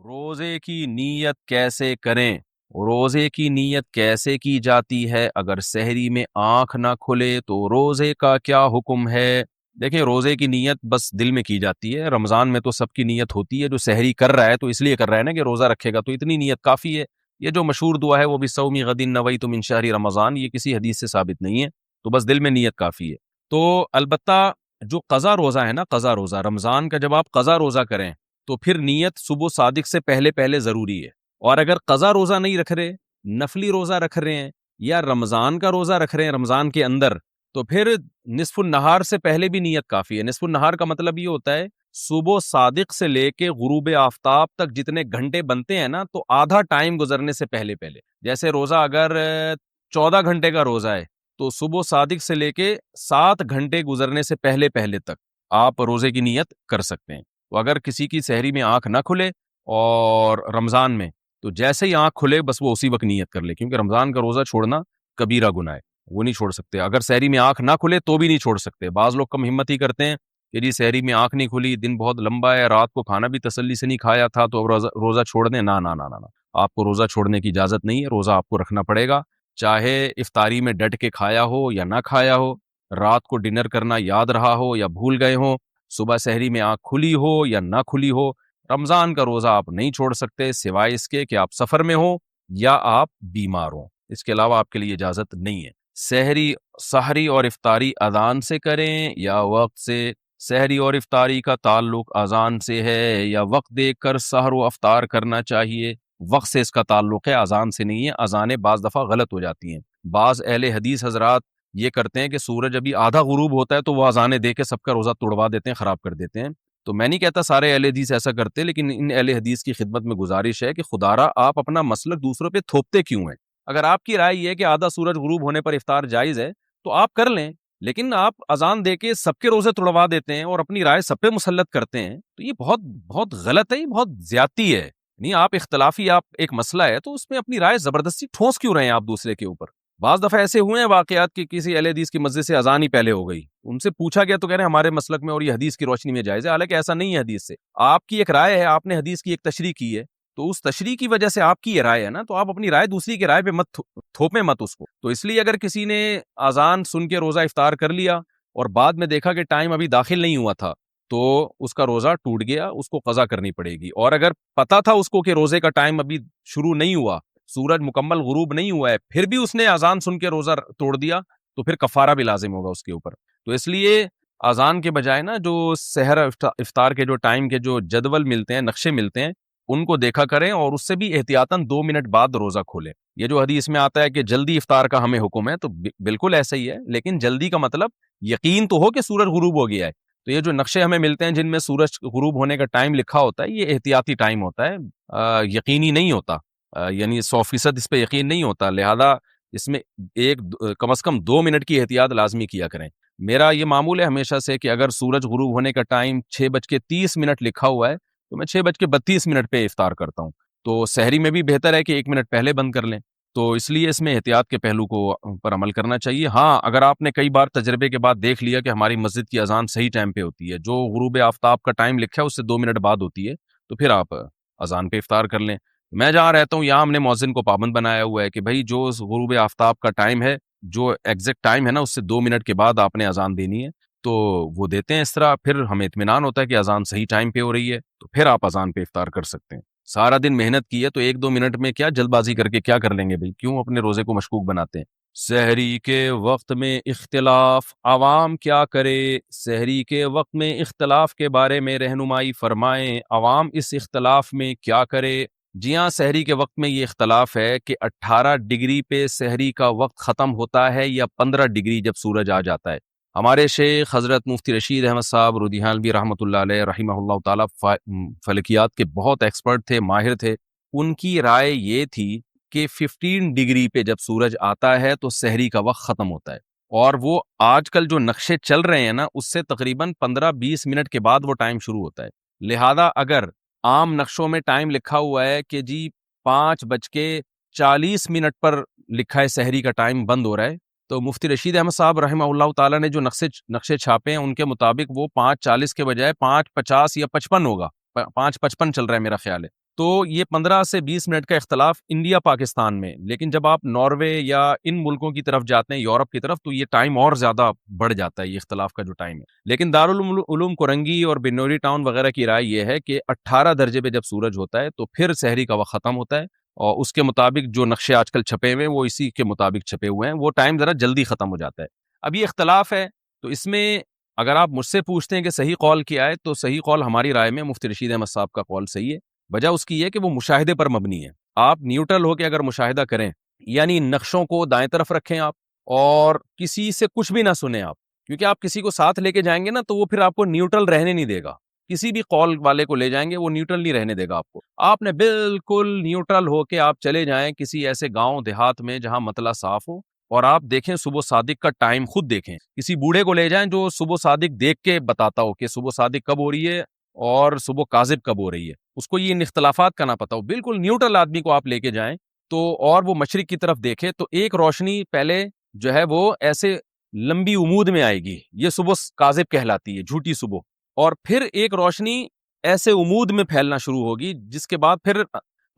روزے کی نیت کیسے کریں؟ روزے کی نیت کیسے کی جاتی ہے؟ اگر سحری میں آنکھ نہ کھلے تو روزے کا کیا حکم ہے؟ دیکھیں، روزے کی نیت بس دل میں کی جاتی ہے۔ رمضان میں تو سب کی نیت ہوتی ہے، جو سحری کر رہا ہے تو اس لیے کر رہا ہے نا کہ روزہ رکھے گا، تو اتنی نیت کافی ہے۔ یہ جو مشہور دعا ہے وہ بھی صومی غد نویت من شہر رمضان، یہ کسی حدیث سے ثابت نہیں ہے، تو بس دل میں نیت کافی ہے۔ تو البتہ جو قضا روزہ ہے نا، قضا روزہ رمضان کا، جب آپ قضا روزہ کریں تو پھر نیت صبح صادق سے پہلے پہلے ضروری ہے۔ اور اگر قضا روزہ نہیں رکھ رہے، نفلی روزہ رکھ رہے ہیں یا رمضان کا روزہ رکھ رہے ہیں رمضان کے اندر، تو پھر نصف النہار سے پہلے بھی نیت کافی ہے۔ نصف النہار کا مطلب یہ ہوتا ہے صبح صادق سے لے کے غروب آفتاب تک جتنے گھنٹے بنتے ہیں نا، تو آدھا ٹائم گزرنے سے پہلے پہلے، جیسے روزہ اگر 14 گھنٹے کا روزہ ہے تو صبح صادق سے لے کے 7 گھنٹے گزرنے سے پہلے پہلے تک آپ روزے کی نیت کر سکتے ہیں۔ تو اگر کسی کی سحری میں آنکھ نہ کھلے اور رمضان میں، تو جیسے ہی آنکھ کھلے بس وہ اسی وقت نیت کر لے، کیونکہ رمضان کا روزہ چھوڑنا کبیرہ گناہ ہے، وہ نہیں چھوڑ سکتے۔ اگر سحری میں آنکھ نہ کھلے تو بھی نہیں چھوڑ سکتے۔ بعض لوگ کم ہمتی کرتے ہیں کہ جی سحری میں آنکھ نہیں کھلی، دن بہت لمبا ہے، رات کو کھانا بھی تسلی سے نہیں کھایا تھا تو اب روزہ چھوڑ دیں۔ نہ نہ نہ نہ، آپ کو روزہ چھوڑنے کی اجازت نہیں ہے، روزہ آپ کو رکھنا پڑے گا، چاہے افطاری میں ڈٹ کے کھایا ہو یا نہ کھایا ہو، رات کو ڈنر کرنا یاد رہا ہو یا بھول گئے ہو، صبح سحری میں آنکھ کھلی ہو یا نہ کھلی ہو، رمضان کا روزہ آپ نہیں چھوڑ سکتے، سوائے اس کے کہ آپ سفر میں ہو یا آپ بیمار ہوں۔ اس کے علاوہ آپ کے لیے اجازت نہیں ہے۔ سحری اور افطاری اذان سے کریں یا وقت سے؟ سحری اور افطاری کا تعلق اذان سے ہے یا وقت دیکھ کر سحر و افطار کرنا چاہیے؟ وقت سے اس کا تعلق ہے، اذان سے نہیں ہے۔ اذانیں بعض دفعہ غلط ہو جاتی ہیں۔ بعض اہل حدیث حضرات یہ کرتے ہیں کہ سورج ابھی آدھا غروب ہوتا ہے تو وہ اذانیں دے کے سب کا روزہ توڑوا دیتے ہیں، خراب کر دیتے ہیں۔ تو میں نہیں کہتا سارے اہل حدیث ایسا کرتے، لیکن ان اہل حدیث کی خدمت میں گزارش ہے کہ خدارا آپ اپنا مسلک دوسروں پہ تھوپتے کیوں ہیں؟ اگر آپ کی رائے یہ ہے کہ آدھا سورج غروب ہونے پر افطار جائز ہے تو آپ کر لیں، لیکن آپ اذان دے کے سب کے روزے توڑوا دیتے ہیں اور اپنی رائے سب پہ مسلط کرتے ہیں، تو یہ بہت بہت غلط ہے، یہ بہت زیادتی ہے۔ نہیں، آپ اختلافی، آپ ایک مسئلہ ہے تو اس میں اپنی رائے زبردستی ٹھونس کیوں رہے ہیں آپ دوسرے کے اوپر؟ بعض دفعہ ایسے ہوئے ہیں واقعات کہ کسی اہل حدیث کی مسجد سے اذان ہی پہلے ہو گئی، ان سے پوچھا گیا تو کہہ رہے ہیں ہمارے مسلک میں اور یہ حدیث کی روشنی میں جائز ہے، حالانکہ ایسا نہیں ہے حدیث سے۔ آپ کی ایک رائے ہے، آپ نے حدیث کی ایک تشریح کی ہے، تو اس تشریح کی وجہ سے آپ کی یہ رائے ہے نا، تو آپ اپنی رائے دوسری کی رائے پہ مت تھوپیں مت اس کو۔ تو اس لیے اگر کسی نے اذان سن کے روزہ افطار کر لیا اور بعد میں دیکھا کہ ٹائم ابھی داخل نہیں ہوا تھا تو اس کا روزہ ٹوٹ گیا، اس کو قضا کرنی پڑے گی۔ اور اگر پتا تھا اس کو کہ روزے کا ٹائم ابھی شروع نہیں ہوا، سورج مکمل غروب نہیں ہوا ہے، پھر بھی اس نے اذان سن کے روزہ توڑ دیا، تو پھر کفارہ بھی لازم ہوگا اس کے اوپر۔ تو اس لیے اذان کے بجائے نا جو سحر افطار کے جو ٹائم کے جو جدول ملتے ہیں، نقشے ملتے ہیں، ان کو دیکھا کریں اور اس سے بھی احتیاطاً 2 منٹ بعد روزہ کھولیں۔ یہ جو حدیث میں آتا ہے کہ جلدی افطار کا ہمیں حکم ہے، تو بالکل ایسا ہی ہے، لیکن جلدی کا مطلب یقین تو ہو کہ سورج غروب ہو گیا ہے۔ تو یہ جو نقشے ہمیں ملتے ہیں جن میں سورج غروب ہونے کا ٹائم لکھا ہوتا ہے، یہ احتیاطی ٹائم ہوتا ہے، یقینی نہیں ہوتا، یعنی 100% اس پہ یقین نہیں ہوتا، لہذا اس میں کم از کم 2 منٹ کی احتیاط لازمی کیا کریں۔ میرا یہ معمول ہے ہمیشہ سے کہ اگر سورج غروب ہونے کا ٹائم 6:30 لکھا ہوا ہے تو میں 6:32 پہ افطار کرتا ہوں۔ تو سحری میں بھی بہتر ہے کہ 1 منٹ پہلے بند کر لیں، تو اس لیے اس میں احتیاط کے پہلو کو پر عمل کرنا چاہیے۔ ہاں، اگر آپ نے کئی بار تجربے کے بعد دیکھ لیا کہ ہماری مسجد کی اذان صحیح ٹائم پہ ہوتی ہے، جو غروب آفتاب کا ٹائم لکھا ہے اس سے 2 منٹ بعد ہوتی ہے، تو پھر آپ اذان پہ افطار کر لیں۔ میں جہاں رہتا ہوں یہاں ہم نے مؤذن کو پابند بنایا ہوا ہے کہ بھائی جو غروب آفتاب کا ٹائم ہے، جو ایگزیکٹ ٹائم ہے نا، اس سے 2 منٹ کے بعد آپ نے اذان دینی ہے، تو وہ دیتے ہیں۔ اس طرح پھر ہمیں اطمینان ہوتا ہے کہ اذان صحیح ٹائم پہ ہو رہی ہے، تو پھر آپ اذان پہ افطار کر سکتے ہیں۔ سارا دن محنت کی ہے تو 1-2 منٹ میں کیا جلد بازی کر کے کیا کر لیں گے بھائی؟ کیوں اپنے روزے کو مشکوک بناتے ہیں؟ سحری کے وقت میں اختلاف، عوام کیا کرے؟ سحری کے وقت میں اختلاف کے بارے میں رہنمائی فرمائیں، عوام اس اختلاف میں کیا کرے؟ جی ہاں، سحری کے وقت میں یہ اختلاف ہے کہ 18 ڈگری پہ سحری کا وقت ختم ہوتا ہے یا 15 ڈگری جب سورج آ جاتا ہے۔ ہمارے شیخ حضرت مفتی رشید احمد صاحب رودیانوی رحمۃ اللہ علیہ رحمہ اللہ تعالیٰ فلکیات کے بہت ایکسپرٹ تھے، ماہر تھے۔ ان کی رائے یہ تھی کہ 15 ڈگری پہ جب سورج آتا ہے تو سحری کا وقت ختم ہوتا ہے، اور وہ آج کل جو نقشے چل رہے ہیں نا، اس سے تقریباً 15-20 منٹ کے بعد وہ ٹائم شروع ہوتا ہے۔ لہذا اگر عام نقشوں میں ٹائم لکھا ہوا ہے کہ جی 5:40 پر لکھا ہے سحری کا ٹائم بند ہو رہا ہے، تو مفتی رشید احمد صاحب رحمہ اللہ تعالیٰ نے جو نقشے چھاپے ہیں ان کے مطابق وہ 5:40 کے بجائے 5:50 یا 55 ہوگا، 5:55 چل رہا ہے میرا خیال ہے۔ تو یہ 15 سے 20 منٹ کا اختلاف انڈیا پاکستان میں، لیکن جب آپ ناروے یا ان ملکوں کی طرف جاتے ہیں، یورپ کی طرف، تو یہ ٹائم اور زیادہ بڑھ جاتا ہے، یہ اختلاف کا جو ٹائم ہے. لیکن دارالعلوم کورنگی اور بنوری ٹاؤن وغیرہ کی رائے یہ ہے کہ 18 درجے پہ جب سورج ہوتا ہے تو پھر سحری کا وقت ختم ہوتا ہے، اور اس کے مطابق جو نقشے آج کل چھپے ہوئے ہیں وہ اسی کے مطابق چھپے ہوئے ہیں، وہ ٹائم ذرا جلدی ختم ہو جاتا ہے. اب یہ اختلاف ہے، تو اس میں اگر آپ مجھ سے پوچھتے ہیں کہ صحیح قول کیا ہے، تو صحیح قول ہماری رائے میں مفتی رشید احمد صاحب کا قول صحیح ہے. وجہ اس کی یہ کہ وہ مشاہدے پر مبنی ہے. آپ نیوٹرل ہو کے اگر مشاہدہ کریں، یعنی نقشوں کو دائیں طرف رکھیں آپ، اور کسی سے کچھ بھی نہ سنیں آپ، کیونکہ آپ کسی کو ساتھ لے کے جائیں گے نا تو وہ پھر آپ کو نیوٹرل رہنے نہیں دے گا. کسی بھی قول والے کو لے جائیں گے وہ نیوٹرل نہیں رہنے دے گا آپ کو. آپ نے بالکل نیوٹرل ہو کے آپ چلے جائیں کسی ایسے گاؤں دیہات میں جہاں مطلع صاف ہو، اور آپ دیکھیں صبح صادق کا ٹائم خود دیکھیں. کسی بوڑھے کو لے جائیں جو صبح صادق دیکھ کے بتاتا ہو کہ صبح صادق کب ہو رہی ہے اور صبح کاذب کب ہو رہی ہے، اس کو یہ ان اختلافات کا نہ پتا ہو. بالکل نیوٹرل آدمی کو آپ لے کے جائیں تو، اور وہ مشرق کی طرف دیکھے تو ایک روشنی پہلے جو ہے وہ ایسے لمبی عمود میں آئے گی، یہ صبح کاذب کہلاتی ہے، جھوٹی صبح. اور پھر ایک روشنی ایسے عمود میں پھیلنا شروع ہوگی، جس کے بعد پھر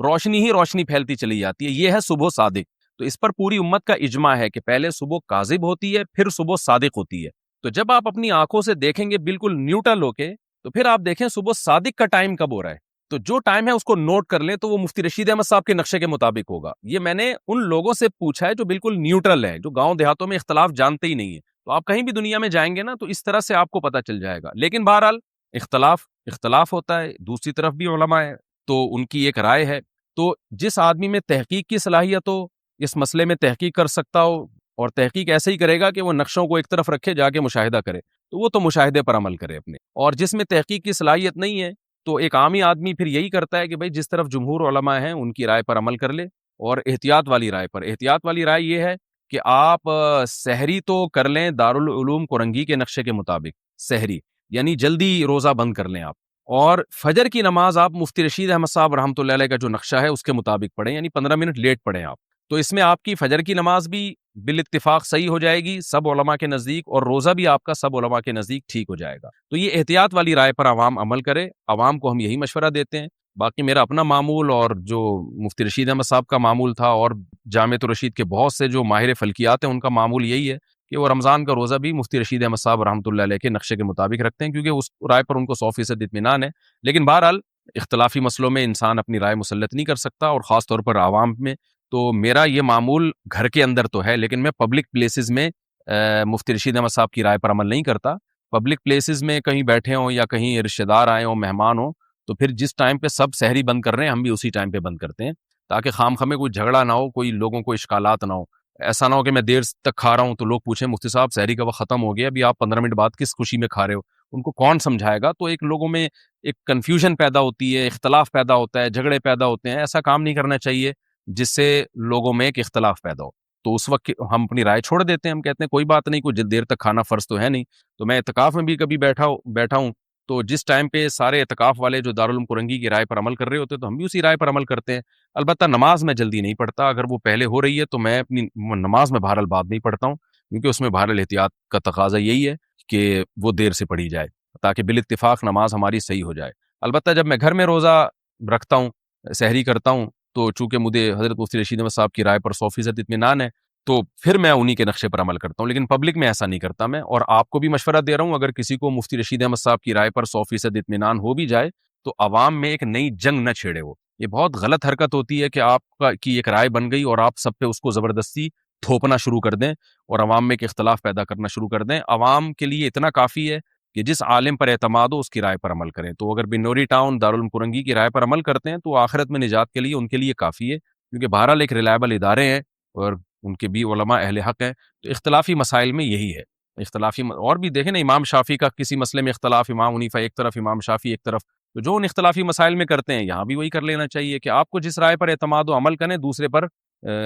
روشنی ہی روشنی پھیلتی چلی جاتی ہے، یہ ہے صبح صادق. تو اس پر پوری امت کا اجماع ہے کہ پہلے صبح کاذب ہوتی ہے، پھر صبح صادق ہوتی ہے. تو جب آپ اپنی آنکھوں سے دیکھیں گے بالکل نیوٹرل ہو کے، تو پھر آپ دیکھیں صبح صادق کا ٹائم کب ہو رہا ہے. تو جو ٹائم ہے اس کو نوٹ کر لیں، تو وہ مفتی رشید احمد صاحب کے نقشے کے مطابق ہوگا. یہ میں نے ان لوگوں سے پوچھا ہے جو بالکل نیوٹرل ہے، جو گاؤں دیہاتوں میں اختلاف جانتے ہی نہیں ہے. تو آپ کہیں بھی دنیا میں جائیں گے نا تو اس طرح سے آپ کو پتہ چل جائے گا. لیکن بہرحال اختلاف ہوتا ہے. دوسری طرف بھی علماء ہے تو ان کی ایک رائے ہے. تو جس آدمی میں تحقیق کی صلاحیت ہو، اس مسئلے میں تحقیق کر سکتا ہو، اور تحقیق ایسے ہی کرے گا کہ وہ نقشوں کو ایک طرف رکھے، جا کے مشاہدہ کرے، تو وہ تو مشاہدے پر عمل کرے اپنے. اور جس میں تحقیق کی صلاحیت نہیں ہے تو ایک عامی آدمی پھر یہی کرتا ہے کہ بھائی جس طرف جمہور علماء ہیں ان کی رائے پر عمل کر لے، اور احتیاط والی رائے پر. احتیاط والی رائے یہ ہے کہ آپ سحری تو کر لیں دارالعلوم کورنگی کے نقشے کے مطابق، سحری یعنی جلدی روزہ بند کر لیں آپ، اور فجر کی نماز آپ مفتی رشید احمد صاحب رحمۃ اللہ علیہ کا جو نقشہ ہے اس کے مطابق پڑھیں، یعنی 15 منٹ لیٹ پڑھیں آپ. تو اس میں آپ کی فجر کی نماز بھی بالاتفاق صحیح ہو جائے گی سب علماء کے نزدیک، اور روزہ بھی آپ کا سب علماء کے نزدیک ٹھیک ہو جائے گا. تو یہ احتیاط والی رائے پر عوام عمل کرے. عوام کو ہم یہی مشورہ دیتے ہیں. باقی میرا اپنا معمول اور جو مفتی رشید احمد صاحب کا معمول تھا، اور جامعۃ الرشید کے بہت سے جو ماہر فلکیات ہیں ان کا معمول یہی ہے کہ وہ رمضان کا روزہ بھی مفتی رشید احمد صاحب رحمۃ اللہ علیہ کے نقشے کے مطابق رکھتے ہیں، کیونکہ اس رائے پر ان کو 100% اطمینان ہے. لیکن بہرحال اختلافی مسئلوں میں انسان اپنی رائے مسلط نہیں کر سکتا، اور خاص طور پر عوام میں. تو میرا یہ معمول گھر کے اندر تو ہے، لیکن میں پبلک پلیسز میں مفتی رشید احمد صاحب کی رائے پر عمل نہیں کرتا. پبلک پلیسز میں کہیں بیٹھے ہوں یا کہیں رشتہ دار آئے ہوں، مہمان ہوں، تو پھر جس ٹائم پہ سب سحری بند کر رہے ہیں ہم بھی اسی ٹائم پہ بند کرتے ہیں، تاکہ خام خامے کوئی جھگڑا نہ ہو، کوئی لوگوں کو اشکالات نہ ہو. ایسا نہ ہو کہ میں دیر تک کھا رہا ہوں تو لوگ پوچھیں مفتی صاحب سحری کا وقت ختم ہو گیا، ابھی آپ 15 منٹ بعد کس خوشی میں کھا رہے ہو. ان کو کون سمجھائے گا؟ تو ایک لوگوں میں ایک کنفیوژن پیدا ہوتی ہے، اختلاف پیدا ہوتا ہے، جھگڑے پیدا ہوتے ہیں. ایسا کام نہیں کرنا چاہیے جس سے لوگوں میں ایک اختلاف پیدا ہو. تو اس وقت ہم اپنی رائے چھوڑ دیتے ہیں، ہم کہتے ہیں کوئی بات نہیں، کوئی دیر تک کھانا فرض تو ہے نہیں. تو میں اعتکاف میں بھی کبھی بیٹھا ہوں، تو جس ٹائم پہ سارے اعتکاف والے جو دارالعلوم کورنگی کی رائے پر عمل کر رہے ہوتے ہیں تو ہم بھی اسی رائے پر عمل کرتے ہیں. البتہ نماز میں جلدی نہیں پڑھتا. اگر وہ پہلے ہو رہی ہے تو میں اپنی نماز میں بہرحال بعد نہیں پڑھتا ہوں، کیونکہ اس میں بہرحال احتیاط کا تقاضا یہی ہے کہ وہ دیر سے پڑھی جائے تاکہ بالاتفاق نماز ہماری صحیح ہو جائے. البتہ جب میں گھر میں روزہ رکھتا ہوں، سحری کرتا ہوں، تو چونکہ مجھے حضرت مفتی رشید احمد صاحب کی رائے پر 100% اطمینان ہے، تو پھر میں انہی کے نقشے پر عمل کرتا ہوں. لیکن پبلک میں ایسا نہیں کرتا میں. اور آپ کو بھی مشورہ دے رہا ہوں، اگر کسی کو مفتی رشید احمد صاحب کی رائے پر 100% اطمینان ہو بھی جائے تو عوام میں ایک نئی جنگ نہ چھیڑے. وہ یہ بہت غلط حرکت ہوتی ہے کہ آپ کی ایک رائے بن گئی اور آپ سب پہ اس کو زبردستی تھوپنا شروع کر دیں اور عوام میں ایک اختلاف پیدا کرنا شروع کر دیں. عوام کے لیے اتنا کافی ہے کہ جس عالم پر اعتماد ہو اس کی رائے پر عمل کریں. تو اگر بنوری ٹاؤن دارالعلوم کورنگی کی رائے پر عمل کرتے ہیں تو آخرت میں نجات کے لیے ان کے لیے کافی ہے، کیونکہ بہرحال ایک ریلائبل ادارے ہیں اور ان کے بھی علماء اہل حق ہیں. تو اختلافی مسائل میں یہی ہے. اور بھی دیکھیں نا، امام شافعی کا کسی مسئلے میں اختلاف، امام حنیفہ ایک طرف، امام شافعی ایک طرف. تو جو ان اختلافی مسائل میں کرتے ہیں یہاں بھی وہی کر لینا چاہیے کہ آپ کو جس رائے پر اعتماد و عمل کریں، دوسرے پر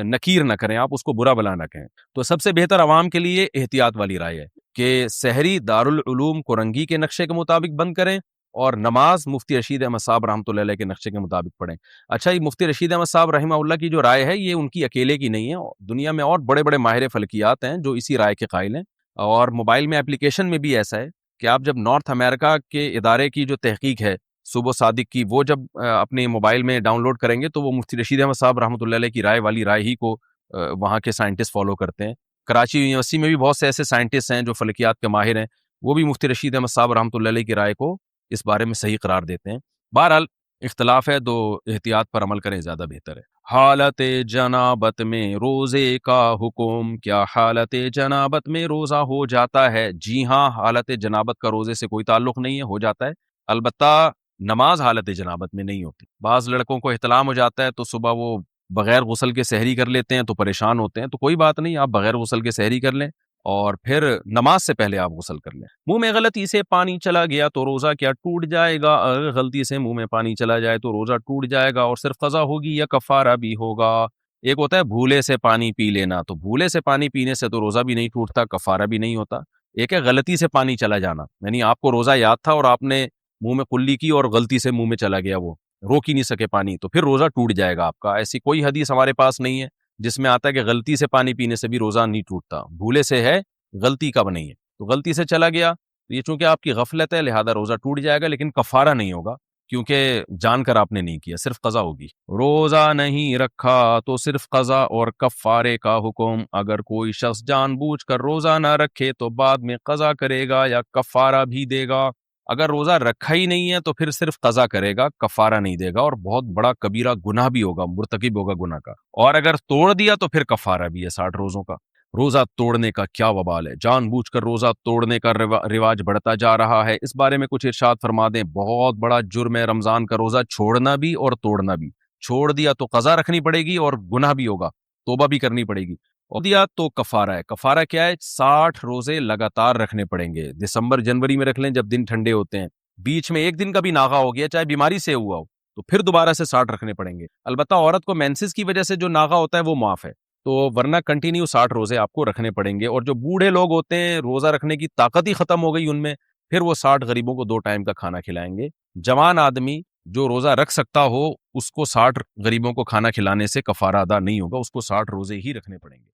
نکیر نہ کریں، آپ اس کو برا بلا نہ کہیں. تو سب سے بہتر عوام کے لیے احتیاط والی رائے ہے کہ سحری دارالعلوم کورنگی کے نقشے کے مطابق بند کریں، اور نماز مفتی رشید احمد صاحب رحمۃ اللہ علیہ کے نقشے کے مطابق پڑھیں. اچھا، یہ مفتی رشید احمد صاحب رحمہ اللہ کی جو رائے ہے یہ ان کی اکیلے کی نہیں ہے. دنیا میں اور بڑے بڑے ماہر فلکیات ہیں جو اسی رائے کے قائل ہیں. اور موبائل میں اپلیکیشن میں بھی ایسا ہے کہ آپ جب نارتھ امریکہ کے ادارے کی جو تحقیق ہے صبح صادق کی وہ جب اپنے موبائل میں ڈاؤن لوڈ کریں گے تو وہ مفتی رشید احمد صاحب رحمۃ اللہ علیہ کی رائے والی رائے ہی کو وہاں کے سائنٹسٹ فالو کرتے ہیں. کراچی یونیورسٹی میں بھی بہت سے ایسے سائنٹسٹ ہیں جو فلکیات کے ماہر ہیں, وہ بھی مفتی رشید احمد صاحب رحمۃ اللہ علیہ کی رائے کو اس بارے میں صحیح قرار دیتے ہیں. بہرحال اختلاف ہے, تو احتیاط پر عمل کریں زیادہ بہتر ہے. حالت جنابت میں روزے کا حکم, کیا حالت جنابت میں روزہ ہو جاتا ہے؟ جی ہاں, حالت جنابت کا روزے سے کوئی تعلق نہیں ہے, ہو جاتا ہے. البتہ نماز حالت جنابت میں نہیں ہوتی. بعض لڑکوں کو احتلام ہو جاتا ہے تو صبح وہ بغیر غسل کے سحری کر لیتے ہیں تو پریشان ہوتے ہیں, تو کوئی بات نہیں, آپ بغیر غسل کے سحری کر لیں اور پھر نماز سے پہلے آپ غسل کر لیں. منہ میں غلطی سے پانی چلا گیا تو روزہ کیا ٹوٹ جائے گا؟ اگر غلطی سے منہ میں پانی چلا جائے تو روزہ ٹوٹ جائے گا, اور صرف قضا ہوگی یا کفارہ بھی ہوگا؟ ایک ہوتا ہے بھولے سے پانی پی لینا, تو بھولے سے پانی پینے سے تو روزہ بھی نہیں ٹوٹتا, کفارہ بھی نہیں ہوتا. ایک ہے غلطی سے پانی چلا جانا, یعنی آپ کو روزہ یاد تھا اور آپ نے منہ میں کلی کی اور غلطی سے منہ میں چلا گیا, وہ روک ہی نہیں سکے پانی, تو پھر روزہ ٹوٹ جائے گا آپ کا. ایسی کوئی حدیث ہمارے پاس نہیں ہے جس میں آتا ہے کہ غلطی سے پانی پینے سے بھی روزہ نہیں ٹوٹتا. بھولے سے ہے, غلطی کا نہیں ہے. تو غلطی سے چلا گیا تو یہ چونکہ آپ کی غفلت ہے لہذا روزہ ٹوٹ جائے گا, لیکن کفارہ نہیں ہوگا کیونکہ جان کر آپ نے نہیں کیا, صرف قضا ہوگی. روزہ نہیں رکھا تو صرف قضا اور کفارے کا حکم. اگر کوئی شخص جان بوجھ کر روزہ نہ رکھے تو بعد میں قضا کرے گا یا کفارہ بھی دے گا. اگر روزہ رکھا ہی نہیں ہے تو پھر صرف قضا کرے گا, کفارہ نہیں دے گا, اور بہت بڑا کبیرہ گناہ بھی ہوگا, مرتکب ہوگا گناہ کا. اور اگر توڑ دیا تو پھر کفارہ بھی ہے 60 روزوں کا. روزہ توڑنے کا کیا وبال ہے؟ جان بوجھ کر روزہ توڑنے کا رواج بڑھتا جا رہا ہے, اس بارے میں کچھ ارشاد فرما دیں. بہت بڑا جرم ہے رمضان کا روزہ چھوڑنا بھی اور توڑنا بھی. چھوڑ دیا تو قضا رکھنی پڑے گی اور گناہ بھی ہوگا, توبہ بھی کرنی پڑے گی. اور دیا تو کفارہ ہے. کفارہ کیا ہے؟ 60 روزے لگاتار رکھنے پڑیں گے. دسمبر جنوری میں رکھ لیں جب دن ٹھنڈے ہوتے ہیں, بیچ میں ایک دن کا بھی ناغہ ہو گیا چاہے بیماری سے ہوا ہو تو پھر دوبارہ سے 60 رکھنے پڑیں گے. البتہ عورت کو مینسز کی وجہ سے جو ناغہ ہوتا ہے وہ معاف ہے, تو ورنہ کنٹینیو 60 روزے آپ کو رکھنے پڑیں گے. اور جو بوڑھے لوگ ہوتے ہیں روزہ رکھنے کی طاقت ہی ختم ہو گئی ان میں, پھر وہ 60 غریبوں کو 2 ٹائم کا کھانا کھلائیں گے. جوان آدمی جو روزہ رکھ سکتا ہو اس کو 60 غریبوں کو کھانا کھلانے سے کفارہ ادا نہیں ہوگا, اس کو 60 روزے ہی رکھنے پڑیں گے.